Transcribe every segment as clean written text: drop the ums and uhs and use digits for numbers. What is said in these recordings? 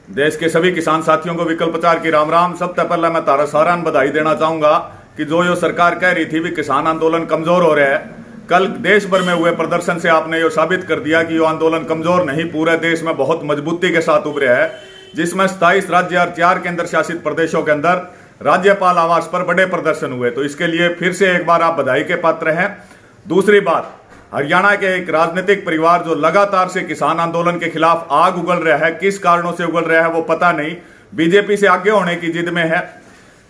देश के सभी किसान साथियों को विकल्प प्रचार की राम राम। सबसे पहले मैं तारा सारा बधाई देना चाहूंगा कि जो सरकार कह रही थी भी किसान आंदोलन कमजोर हो रहा है, कल देश भर में हुए प्रदर्शन से आपने ये साबित कर दिया कि ये आंदोलन कमजोर नहीं, पूरे देश में बहुत मजबूती के साथ उभरा है, जिसमें 27 राज्य और 4 केंद्र शासित प्रदेशों के अंदर राज्यपाल आवास पर बड़े प्रदर्शन हुए। तो इसके लिए फिर से एक बार आप बधाई के पात्र हैं। दूसरी बात, हरियाणा के एक राजनीतिक परिवार जो लगातार से किसान आंदोलन के खिलाफ आग उगल रहा है, किस कारणों से उगल रहा है वो पता नहीं, बीजेपी से आगे होने की जिद में है।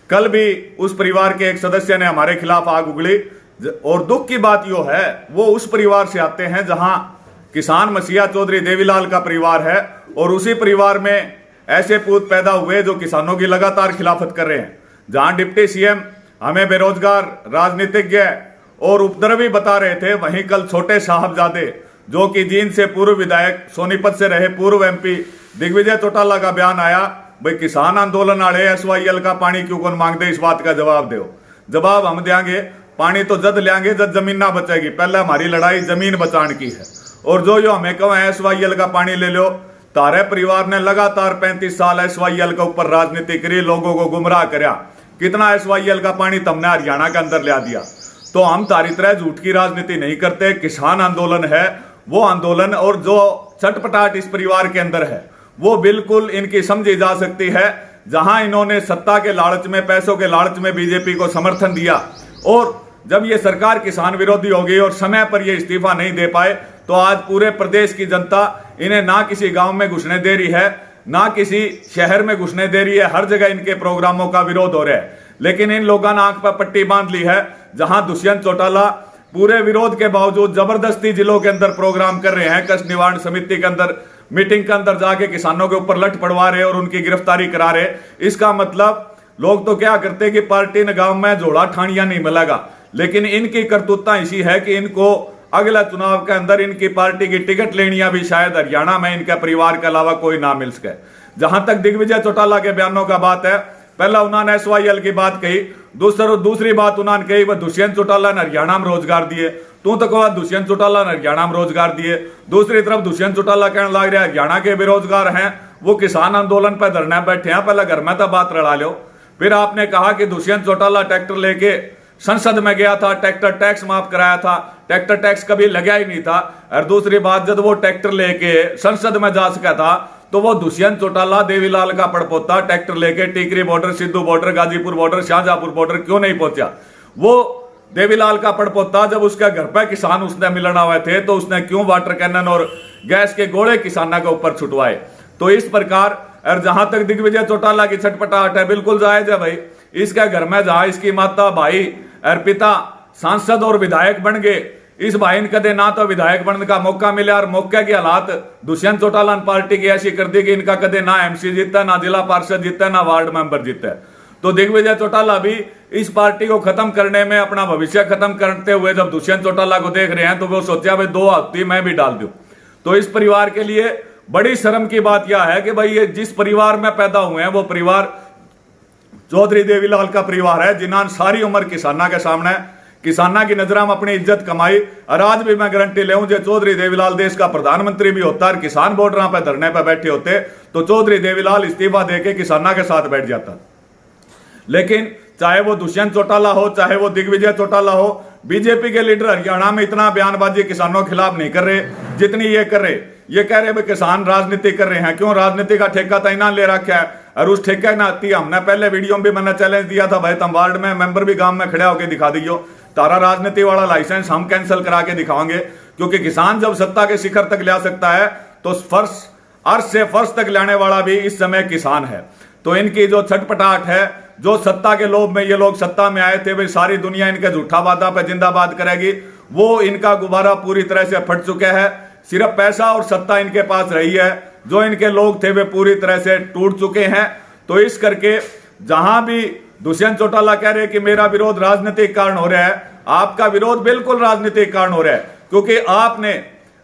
कल भी उस परिवार के एक सदस्य ने हमारे खिलाफ आग उगली, और दुख की बात यो है वो उस परिवार से आते हैं जहां किसान मसीहा चौधरी देवीलाल का परिवार है, और उसी परिवार में ऐसे पूत पैदा हुए जो किसानों की लगातार खिलाफत कर रहे हैं। जहां डिप्टी सीएम हमें बेरोजगार, राजनीतिज्ञ और उपद्रवी बता रहे थे, वहीं कल छोटे साहबजादे जो कि जींद से पूर्व विधायक, सोनीपत से रहे पूर्व एमपी दिग्विजय चौटाला का बयान आया, भाई किसान आंदोलन आड़े SYL का पानी क्यों कौन मांगते, इस बात का जवाब दो। जवाब हम देंगे, पानी तो जद लेंगे जब जमीन ना बचेगी, पहले हमारी लड़ाई जमीन बचाने की है। और जो हमें कहो SYL का पानी ले लो, तारे परिवार ने लगातार 35 साल SYL के ऊपर राजनीति करी, लोगों को गुमराह करया, कितना SYL का पानी तुमने हरियाणा के अंदर ला दिया। तो हम तारी तरह झूठ की राजनीति नहीं करते। किसान आंदोलन है वो आंदोलन, और जो चटपटाट इस परिवार के अंदर है वो बिल्कुल इनकी समझी जा सकती है। जहां इन्होंने सत्ता के लालच में, पैसों के लालच में बीजेपी को समर्थन दिया, और जब ये सरकार किसान विरोधी हो गई और समय पर ये इस्तीफा नहीं दे पाए, तो आज पूरे प्रदेश की जनता इन्हें ना किसी गांव में घुसने दे रही है, ना किसी शहर में घुसने दे रही है। हर जगह इनके प्रोग्रामों का विरोध हो रहा है, लेकिन इन लोगों ने आंख पर पट्टी बांध ली है। जहां दुष्यंत चौटाला पूरे विरोध के बावजूद जबरदस्ती जिलों के अंदर प्रोग्राम कर रहे हैं, कष्ट निवारण समिति के अंदर मीटिंग के अंदर जाके किसानों के ऊपर लठ पड़वा रहे और उनकी गिरफ्तारी करा रहे। इसका मतलब लोग तो क्या करते कि पार्टी ने गांव में जोड़ा ठानिया नहीं मिलेगा, लेकिन इनकी करतूता इसी है कि इनको अगला चुनाव के अंदर इनकी पार्टी की टिकट लेनिया भी शायद हरियाणा में इनके परिवार के अलावा कोई ना मिल सके। जहां तक दिग्विजय चौटाला के बयानों का बात है, पहला उन्होंने SYL की बात कही, दूसरी बात उन्होंने कही वह दुष्यंत चौटाला ने हरियाणा में रोजगार दिए। तू तो कहा दुष्यंत चौटाला ने हरियाणा में रोजगार दिए, दूसरी तरफ दुष्यंत चौटाला कहने लग रहा है हरियाणा के बेरोजगार हैं वो किसान आंदोलन पर धरने बैठे हैं, पहले घर में तो बात लड़ा लो। फिर आपने कहा कि दुष्यंत चौटाला ट्रैक्टर लेके संसद में गया था, ट्रैक्टर टैक्स माफ कराया था, ट्रैक्टर टैक्स कभी लगा ही नहीं था। और दूसरी बात, जब वो ट्रैक्टर लेके संसद में जा सका था तो वो दुष्यंत चौटाला देवीलाल का पड़पोता ट्रैक्टर लेके Tikri border, Sidhu border, Ghazipur border, Shahjahanpur border क्यों नहीं पहुंचा? वो देवीलाल का पड़पोता जब उसके घर पे किसान उसने मिलना हुए थे तो उसने क्यों वाटर कैनन और गैस के गोले किसानों के ऊपर छुटवाए? तो इस प्रकार, और जहां तक दिग्विजय चौटाला की छटपटाहट है, बिल्कुल जायज है भाई। इसके घर में जहां इसकी माता, भाई और पिता सांसद और विधायक बन गए, इस भाई ने कदे ना तो विधायक बनने का मौका मिला, और मौके की हालात दुष्यंत चौटाला पार्टी की ऐसी कर दी कि इनका कदे ना MC जीता, ना जिला पार्षद जीता, ना वार्ड मेंबर जीता। तो दिग्विजय चौटाला भी इस पार्टी को खत्म करने में, अपना भविष्य खत्म करते हुए जब दुष्यंत चौटाला को देख रहे हैं तो वो सोचा भाई 2 हफ्ते मैं भी डाल दूं। तो इस परिवार के लिए बड़ी शर्म की बात यह है कि भाई ये जिस परिवार में पैदा हुए हैं वो परिवार चौधरी देवीलाल का परिवार है, जिन्होंने सारी उम्र किसाना के सामने, किसाना की नजर में अपनी इज्जत कमाई। और आज भी मैं गारंटी ले जो चौधरी देवीलाल देश का प्रधानमंत्री भी होता और किसान बॉर्डर पे धरने पे बैठे होते तो चौधरी देवीलाल इस्तीफा देके किसाना के साथ बैठ जाता। लेकिन चाहे वो दुष्यंत चौटाला हो, चाहे वो दिग्विजय चौटाला हो, बीजेपी के लीडर हरियाणा में इतना बयानबाजी किसानों के खिलाफ नहीं कर रहे जितनी ये कर रहे। ये कह रहे भाई किसान राजनीति कर रहे हैं, क्यों? राजनीति का ठेका तो इन्होंने ले रखा है, और उस ठेके ना आती हमने पहले वीडियो में भी मैंने चैलेंज दिया था, भाई तुम वार्ड में मेंबर भी गांव में खड़े होकर दिखा दीजिए, तारा राजनीति वाला लाइसेंस हम कैंसिल करा के दिखाएंगे। क्योंकि किसान जब सत्ता के शिखर तक ला सकता है तो अर्श से फर्श तक लाने वाला भी इस समय किसान है। तो इनकी जो छटपटाहट है, जो सत्ता के लोभ में ये लोग सत्ता में आए थे, भाई सारी दुनिया इनके झूठा वादा पे जिंदाबाद करेगी, वो इनका गुब्बारा पूरी तरह से फट चुका है। सिर्फ पैसा और सत्ता इनके पास रही है, जो इनके लोग थे वे पूरी तरह से टूट चुके हैं। तो इस करके जहां भी दुष्यंत चौटाला कह रहे कि मेरा विरोध राजनीतिक कारण हो रहा है, आपका विरोध बिल्कुल राजनीतिक कारण हो रहा है, क्योंकि आपने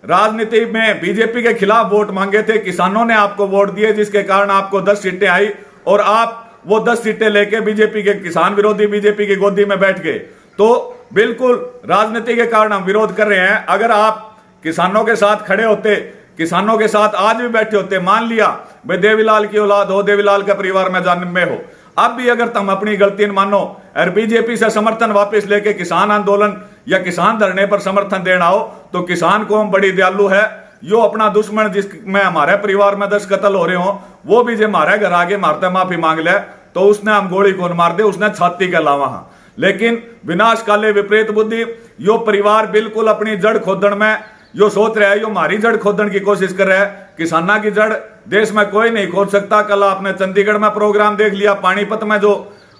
राजनीति में बीजेपी के खिलाफ वोट मांगे थे, किसानों ने आपको वोट दिए, जिसके कारण आपको 10 सीटें आई, और आप वो 10 सीटें लेके बीजेपी के, किसान विरोधी बीजेपी की गोदी में बैठ गए। तो बिल्कुल राजनीति के कारण हम विरोध कर रहे हैं। अगर आप किसानों के साथ खड़े होते, किसानों के साथ आज भी बैठे होते, मान लिया भाई देवीलाल की औलाद हो, देवीलाल के परिवार में जन्म में हो। अब भी अगर तुम अपनी गलती न मानो और बीजेपी से समर्थन वापस लेके किसान आंदोलन या किसान धरने पर समर्थन देना हो, तो किसान कौम बड़ी दयालु है। यो अपना दुश्मन जिसमें हमारे परिवार में 10 कत्ल हो रहे हो, वो भी जो हमारे घर आगे मारते माफी मांग ले तो उसने हम गोली कौन मार दे, उसने छाती के अलावा। हाँ, लेकिन विनाश काले विपरीत बुद्धि, यो परिवार बिल्कुल अपनी जड़ खोदन में यो सोच रहा है, यो हमारी जड़ खोदन की कोशिश कर रहा है। किसाना की जड़ देश में कोई नहीं खोद सकता। कल आपने चंडीगढ़ में प्रोग्राम देख लिया, पानीपत में जो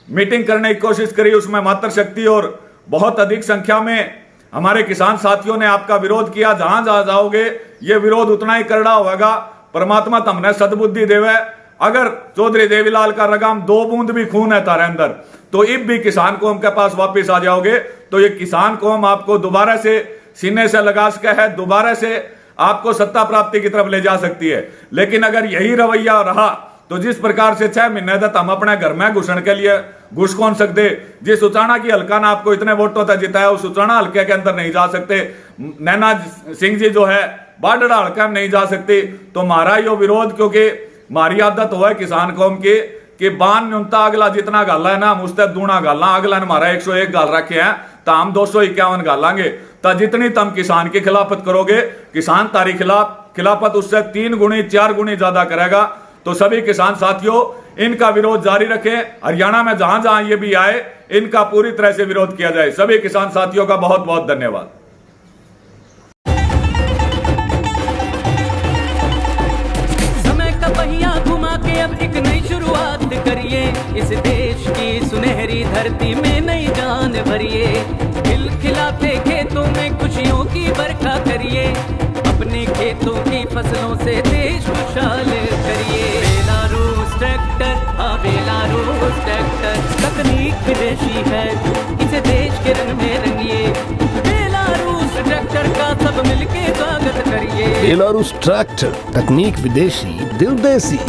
मीटिंग करने की कोशिश करी, उसमें मातृशक्ति और बहुत अधिक संख्या में हमारे किसान साथियों ने आपका विरोध किया। जहां जहां जाओगे ये विरोध उतना ही करड़ा होगा। परमात्मा तुमने सद्बुद्धि देवे। अगर चौधरी देवीलाल का रगाम 2 बूंद भी खून है तारे अंदर, तो इब भी किसान कौम के पास वापिस आ जाओगे, तो ये किसान कौम आपको दोबारा से सीने से लगा सके है, दोबारा से आपको सत्ता प्राप्ति की तरफ ले जा सकती है। लेकिन अगर यही रवैया रहा तो जिस प्रकार से 6 महीने तक हम अपने घर में घुसने के लिए घुस कौन सकते, जिस उचाना की हल्का ने आपको इतने वोटों तक जिताया, उस उचाना हल्के के अंदर नहीं जा सकते। नैना सिंह जी जो है बाडड़ा हल्का में नहीं जा सकती। तो हमारा यो विरोध, क्योंकि हमारी आदत हो है किसान कौम की कि बान न्यूनता अगला जितना गाला है ना, हम उससे दूना गाला। अगला ने हमारा 101 गाल रखे हैं, तो हम 251 गालांगे। तो जितनी तुम किसान की खिलाफत करोगे, किसान तारी खिलाफत उससे 3 गुनी 4 गुनी ज्यादा करेगा। तो सभी किसान साथियों, इनका विरोध जारी रखें। हरियाणा में जहां जहां ये भी आए, इनका पूरी तरह से विरोध किया जाए। सभी किसान साथियों का बहुत बहुत धन्यवाद। समय का पहिया घुमा के अब एक नई शुरुआत करिए, इस देश की सुनहरी धरती में नई जान भरिए। खिलखिलाते खेतों में खुशियों की बरखा करिए, अपने खेतों की फसलों से देश खुशहाल करिए। बेलारूस ट्रैक्टर, हाँ बेलारूस ट्रैक्टर, तकनीक विदेशी है, इसे देश के रंग में रंगिए। बेलारूस ट्रैक्टर का सब मिलके स्वागत करिए। बेलारूस ट्रैक्टर, तकनीक विदेशी, दिल देसी।